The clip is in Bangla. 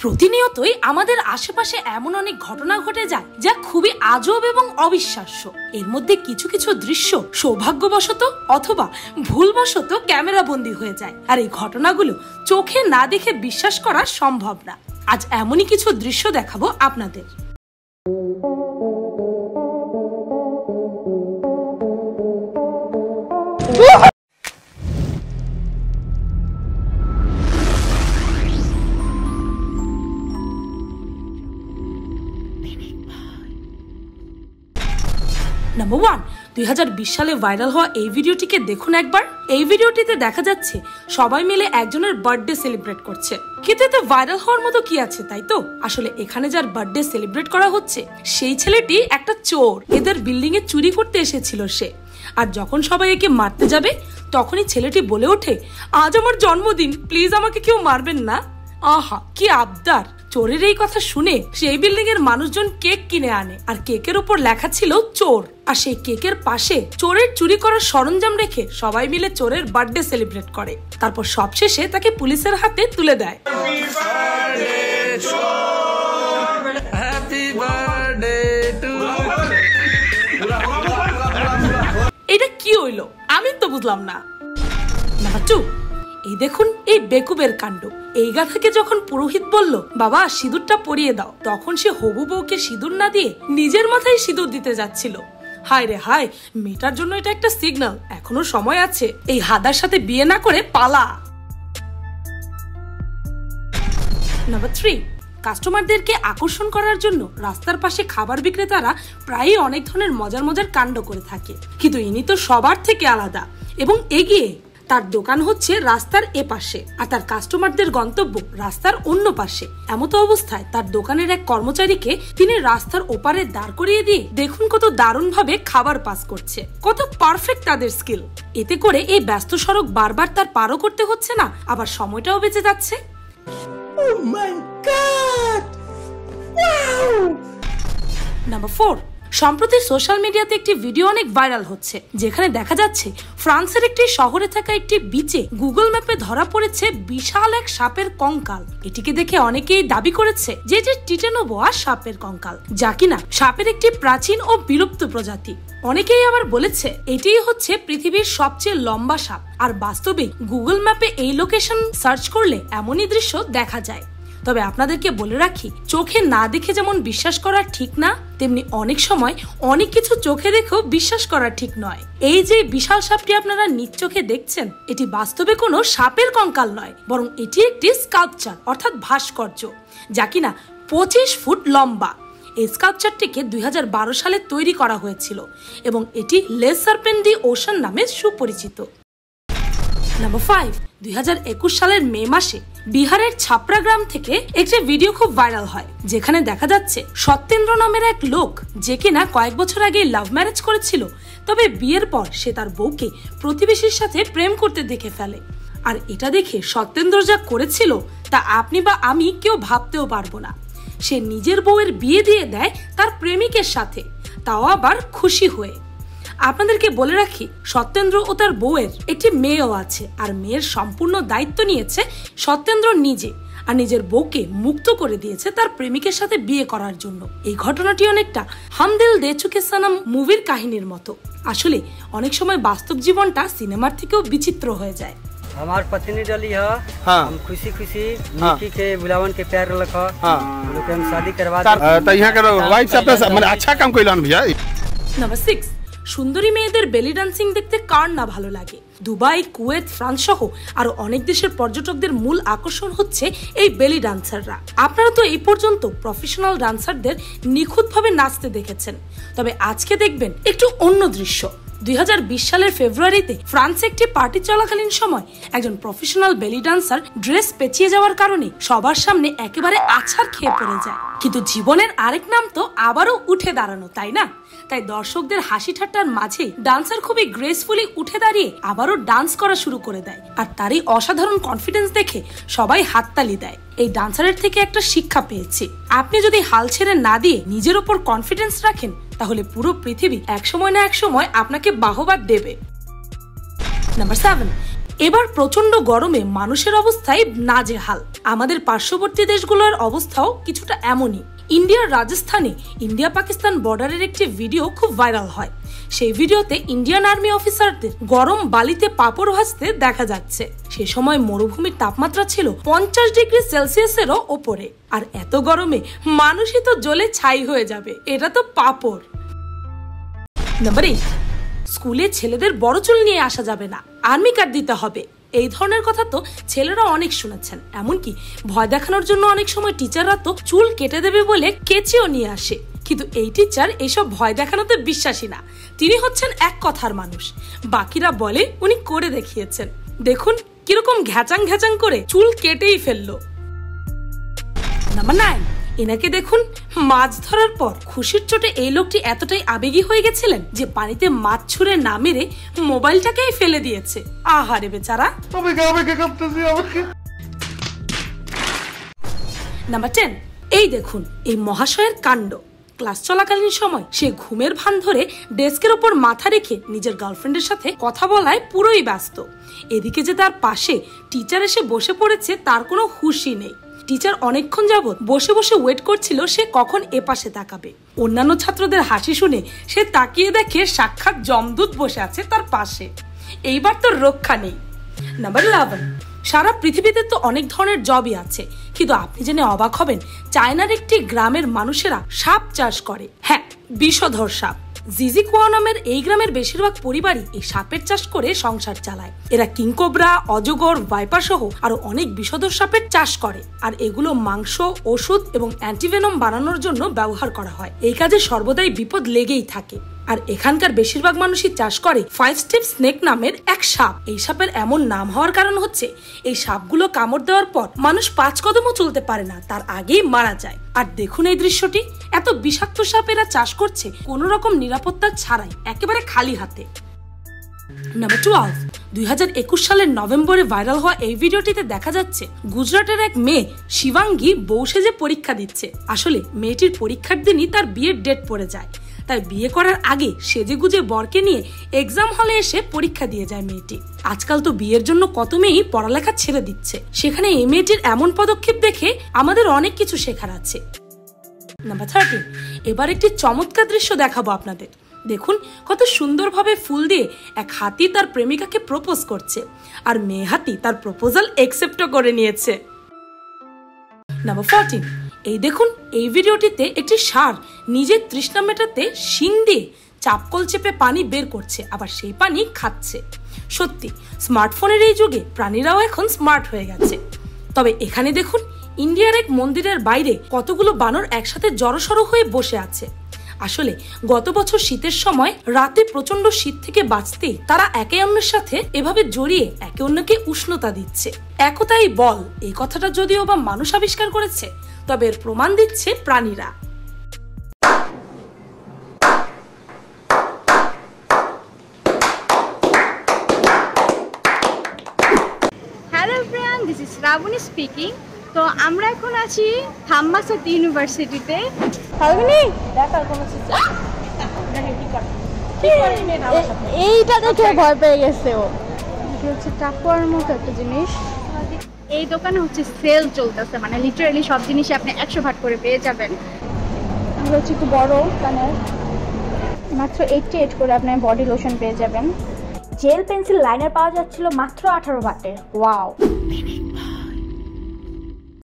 প্রতিনিয়তই আমাদের আশেপাশে এমন অনেক ঘটনা ঘটে যায় যা খুবই আজব এবং অবিশ্বাস্য। এর মধ্যে কিছু কিছু দৃশ্য সৌভাগ্যবশত অথবা ভুলবশত ক্যামেরা বন্দী হয়ে যায়, আর এই ঘটনাগুলো চোখে না দেখে বিশ্বাস করা সম্ভব না। আজ এমনই কিছু দৃশ্য দেখাবো আপনাদের। নাম্বার 1, 2020 সালে ভাইরাল হওয়া এই ভিডিওটিকে দেখুন একবার। এই ভিডিওটিতে দেখা যাচ্ছে সবাই মিলে একজনের বার্থডে সেলিব্রেট করছে, কিন্তু এতে ভাইরাল হওয়ার মতো কি আছে, তাই তো? আসলে এখানে যার বার্থডে সেলিব্রেট করা হচ্ছে সেই ছেলেটি একটা চোর। এদের বিল্ডিং এ চুরি করতে এসেছিল সে, আর যখন সবাই একে মারতে যাবে তখনই ছেলেটি বলে ওঠে, আজ আমার জন্মদিন, প্লিজ আমাকে কেউ মারবেন না। আহা, কি আবদার! চোরের এই কথা শুনে সেই বিল্ডিং এর মানুষজন কেক কিনে আনে, আর কেকের উপর লেখা ছিল চোর, আর সেই কেকের পাশে চোরের চুরি করার সরঞ্জাম রেখে সবাই মিলে চোরের বার্থডে সেলিব্রেট করে। তারপর সবশেষে তাকে পুলিশের হাতে তুলে দেয়। এটা কি হইলো? আমি তো বুঝলাম না। নাম্বার 2, এই দেখুন এই বেকুবের কাণ্ড। এই গাধাকে যখন পুরোহিত বলল, বাবা সিঁদুরটা পরিয়ে দাও, তখন সে হবু বউকে সিঁদুর না দিয়ে নিজের মাথায় সিঁদুর দিতে যাচ্ছিল। হায় রে হায়, মেয়েটার জন্য এটা একটা সিগন্যাল, এখনো সময় আছে, এই হাদার সাথে বিয়ে না করে পালা। নাম্বার 3, কাস্টমারদেরকে আকর্ষণ করার জন্য রাস্তার পাশে খাবার বিক্রেতারা প্রায়ই অনেক ধরনের মজার মজার কাণ্ড করে থাকে, কিন্তু ইনি তো সবার থেকে আলাদা এবং এগিয়ে। তার দোকান হচ্ছে রাস্তার এ পাশে, আর তার কাস্টমারদের গন্তব্য রাস্তার অন্য পাশে। এমতো অবস্থায় তার দোকানের এক কর্মচারীকে তিনি রাস্তার ওপারে দাঁড় করিয়ে দিয়ে দেখুন কত দারুণ ভাবে খাবার পাস করছে, কত পারফেক্ট তাদের স্কিল। এতে করে এই ব্যস্ত সড়ক বারবার তার পারও করতে হচ্ছে না, আবার সময়টাও বেঁচে যাচ্ছে। Oh my God! Wow! Number 4, সম্প্রতি সোশ্যাল মিডিয়াতে একটি ভিডিও অনেক ভাইরাল হচ্ছে, যেখানে দেখা যাচ্ছে ফ্রান্সের একটি শহরে থাকা একটি বিচে গুগল ম্যাপে ধরা পড়েছে বিশাল এক সাপের কঙ্কাল। এটিকে দেখে অনেকেই দাবি করেছে যে এটি টিটেনোবোয়া সাপের কঙ্কাল, যা কিনা সাপের একটি প্রাচীন ও বিলুপ্ত প্রজাতি। অনেকেই আবার বলেছে এটিই হচ্ছে পৃথিবীর সবচেয়ে লম্বা সাপ, আর বাস্তবে গুগল ম্যাপে এই লোকেশন সার্চ করলে এমনই দৃশ্য দেখা যায়। তবে আপনাদেরকে বলে রাখি, চোখে না দেখে যেমন বিশ্বাস করা ঠিক না, তেমনি অনেক সময় অনেক কিছু চোখে দেখেও বিশ্বাস করা ঠিক নয়। এই যে বিশাল সাপটি আপনারা নিজ চোখে দেখছেন, এটি বাস্তবে কোনো সাপের কঙ্কাল নয়, বরং এটি একটি স্কাল্পচার অর্থাৎ ভাস্কর্য, যা কিনা 25 ফুট লম্বা। এই স্কাল্পচারটিকে 2012 সালে তৈরি করা হয়েছিল এবং এটি লে সার্পেন্ট ডি ওশান নামে সুপরিচিত। নাম্বার 5, 2021 সালের মে মাসে বিহারের ছাপড়া গ্রাম থেকে একটি ভিডিও খুব ভাইরাল হয়, যেখানে দেখা যাচ্ছে সত্যেন্দ্র নামের এক লোক, যে কিনা কয়েক বছর আগে লাভ ম্যারেজ করেছিল, তবে বিয়ের পর সে তার বউকে প্রতিবেশীর সাথে প্রেম করতে দেখে ফেলে। আর এটা দেখে সত্যেন্দ্র যা করেছিল তা আপনি বা আমি কেউ ভাবতেও পারবো না। সে নিজের বউয়ের বিয়ে দিয়ে দেয় তার প্রেমিকের সাথে, তাও আবার খুশি হয়ে। আপনাদেরকে বলে রাখি, সত্যেন্দ্র ও তার বউয়ের একটি মেয়েও আছে, আর মেয়ের সম্পূর্ণ দায়িত্ব নিয়েছে সত্যেন্দ্র নিজে, আর নিজের বউকে মুক্ত করে দিয়েছে তার প্রেমিকের সাথে বিয়ে করার জন্য। এই ঘটনাটি অনেকটা হাম দিল দে চুকে সনম মুভির কাহিনীর মতো। আসলে অনেক সময় বাস্তব জীবনটা সিনেমার থেকেও বিচিত্র হয়ে যায়। हमार पत्नी डली है, हम खुशी खुशी निकी के बुलावन के प्यार रखा, लोग हम शादी करवा तो यहाँ के वाइफ से अपने अच्छा काम कइलन भैया। নাম্বার 6, সুন্দরী মেয়েদের বেলি ডান্সিং দেখতে কার না ভালো লাগে। দুবাই, কুয়েত, ফ্রান্স সহ আরো অনেক দেশের পর্যটকদের মূল আকর্ষণ হচ্ছে এই বেলি ডান্সাররা। আপনারা তো এই পর্যন্ত প্রফেশনাল ডান্সারদের নিখুঁতভাবে নাচতে দেখেছেন, তবে আজকে দেখবেন একটু অন্য দৃশ্য। 2020 সালের ফেব্রুয়ারিতে ফ্রান্সে একটি পার্টি চলাকালীন সময় একজন প্রফেশনাল বেলি ডান্সার ড্রেস পেঁচিয়ে যাওয়ার কারণে সবার সামনে একেবারে আছাড় খেয়ে পড়ে যায়। কিন্তু জীবনের আরেক নাম তো আবারও উঠে দাঁড়ানো, তাই না? তাই দর্শকদের হাসি ঠাট্টার মাঝে ডান্সার খুবই গ্রেসফুলি উঠে দাঁড়িয়ে আবারও ডান্স করা শুরু করে দেয়, আর তারই অসাধারণ কনফিডেন্স দেখে সবাই হাততালি দেয়। এই ডান্সারের থেকে একটা শিক্ষা পেয়েছি, আপনি যদি হাল ছেড়ে না দিয়ে নিজের উপর কনফিডেন্স রাখেন, তাহলে পুরো পৃথিবী একসময় না একসময় আপনাকে বাহবা দেবে। নাম্বার 7, এবার প্রচন্ড গরমে মানুষের অবস্থায় নাজেহাল। আমাদের পার্শ্ববর্তী দেশগুলোর অবস্থাও কিছুটা এমনই। ইন্ডিয়ার রাজস্থানে ইন্ডিয়া পাকিস্তান বর্ডারের একটি ভিডিও খুব ভাইরাল হয়। সেই ভিডিওতে ইন্ডিয়ান আর্মি অফিসারদের গরম বালিতে পাপড় ভাজতে দেখা যাচ্ছে। সে সময় মরুভূমির তাপমাত্রা ছিল 50 ডিগ্রি সেলসিয়াসেরও ওপরে। আর এত গরমে মানুষই তো জ্বলে ছাই হয়ে যাবে, এটা তো পাপড়। নাম্বার 8, স্কুলে ছেলেদের বড় চুল নিয়ে আসা যাবে না, আর্মি কার্ড দিতে হবে। এই ধরনের কথা তো ছেলেরা অনেক শুনেছেন। এমনকি ভয় দেখানোর জন্য অনেক সময় টিচাররা তো চুল কেটে দেবে বলে কেচিও নিয়ে আসে। কিন্তু এই টিচার এসব ভয় দেখানোতে বিশ্বাসী না। তিনি হচ্ছেন এক কথার মানুষ। বাকিরা বলে উনি করে দেখিয়েছেন। দেখুন কিরকম ঘ্যাচাং ঘ্যাচাং করে চুল কেটেই ফেললো। নাম্বার 9, এনাকে দেখুন। মাছ ধরার পর খুশির চোটে এই লোকটি এতটাই আবেগী হয়ে গেছিলেন যে পানিতে মাছ ছুঁড়ে না মেরে মোবাইলটাকেই ফেলে দিয়েছে। আহারে বেচারা। নাম্বার 10, এই দেখুন এই মহাশয়ের কাণ্ড। ক্লাস চলাকালীন সময় সে ঘুমের ভান ধরে ডেস্কের ওপর মাথা রেখে নিজের গার্লফ্রেন্ডের সাথে কথা বলায় পুরোই ব্যস্ত। এদিকে যে তার পাশে টিচার এসে বসে পড়েছে তার কোনো হুঁশই নেই। টিচার অনেকক্ষণ যাবত বসে বসে ওয়েট করছিল সে কখন এপাশে তাকাবে। অন্যান্য ছাত্রদের হাসি শুনে সে তাকিয়ে দেখে সাক্ষাৎ যমদূত বসে আছে তার পাশে। এইবার তো রক্ষা নেই। নাম্বার 11, সারা পৃথিবীতে তো অনেক ধরনের জবই আছে, কিন্তু আপনি জেনে অবাক হবেন চায়নার একটি গ্রামের মানুষেরা সাপ চাষ করে। হ্যাঁ, বিষধর সাপ। জিজিকুয়াও নামের এই গ্রামের বেশিরভাগ পরিবারই এই সাপের চাষ করে সংসার চালায়। এরা কিংকোবরা, অজগর, ভাইপার সহ আরো অনেক বিষধর সাপের চাষ করে। আর এগুলো মাংস, ওষুধ এবং অ্যান্টিভেনম বানানোর জন্য ব্যবহার করা হয়। এই কাজে সর্বদাই বিপদ লেগেই থাকে। আর এখানকার বেশিরভাগ মানুষই চাষ করে 5 স্টেপ স্নেক নামের এক সাপ। এই সাপের এমন নাম হওয়ার কারণ হচ্ছে এই সাপগুলো কামড় দেওয়ার পর মানুষ 5 কদমও চলতে পারে না, তার আগেই মারা যায়। আর দেখুন এই দৃশ্যটি, এত বিষাক্ত সাপ এরা চাষ করছে কোনো রকম নিরাপত্তা ছাড়াই, একেবারে খালি হাতে। নাম্বার 12, 2021 সালের নভেম্বরে ভাইরাল হওয়া এই ভিডিওটিতে দেখা যাচ্ছে গুজরাটের এক মেয়ে শিবাঙ্গী বউ সেজে পরীক্ষা দিচ্ছে। আসলে মেয়েটির পরীক্ষার দিনই তার বিয়ের ডেট পড়ে যায়। তাই বিয়ে করার আগে সেজে গুজে বরকে নিয়ে এক্সাম হলে এসে পরীক্ষা দিয়ে যায় মেয়েটি। আজকাল তো বিয়ের জন্য কত মেয়েই পড়ালেখা ছেড়ে দিচ্ছে, সেখানে এই মেয়েটির এমন পদক্ষেপ দেখে আমাদের অনেক কিছু শেখার আছে। নাম্বার 13, এবার একটি চমৎকার দৃশ্য দেখাবো আপনাদের। দেখুন কত সুন্দরভাবে ফুল দিয়ে এক হাতি তার প্রেমিকাকে প্রপোজ করছে, আর মেয়ে হাতি তার প্রপোজাল একসেপ্টও করে নিয়েছে। নাম্বার 14, এই দেখুন এই ভিডিওটিতে একটি ষাঁড় নিজের তৃষ্ণা মেটাতে শিং দিয়ে চাপকল চেপে পানি বের করছে, আবার সেই পানি খাচ্ছে। সত্যি স্মার্টফোনের এই যুগে প্রাণীরাও এখন স্মার্ট হয়ে গেছে। তবে এখানে দেখুন ইন্ডিয়ার এক মন্দিরের বাইরে কতগুলো বানর একসাথে জড়সড় হয়ে বসে আছে। আসলে গত বছর শীতের সময় রাতে প্রচন্ড শীত থেকে বাঁচতে তারা একে অন্যের সাথে এভাবে জড়িয়ে একে অন্যকে উষ্ণতা দিচ্ছে। একতাই বল, এই কথাটা যদিও বা মানুষ আবিষ্কার করেছে, তবে এর প্রমাণ দিচ্ছে প্রাণীরা। Hello everyone, this is Shrabani speaking. তো আমরা এখন আছি থাম্বাসাত ইউনিভার্সিটিতে। এইটা দেখে ভয় পেয়ে গেছে ও। হচ্ছে টাকুয়ার মতো একটা জিনিস। এই দোকানে হচ্ছে সেল চলতেছে, মানে লিটারালি সব জিনিসই আপনি 100 ভাগ করে পেয়ে যাবেন। এগুলো হচ্ছে একটু বড় কানের, মাত্র 88 করে আপনি বডি লোশন পেয়ে যাবেন। জেল পেন্সিল লাইনার পাওয়া যাচ্ছিল মাত্র 18 বাটে। ওয়াও।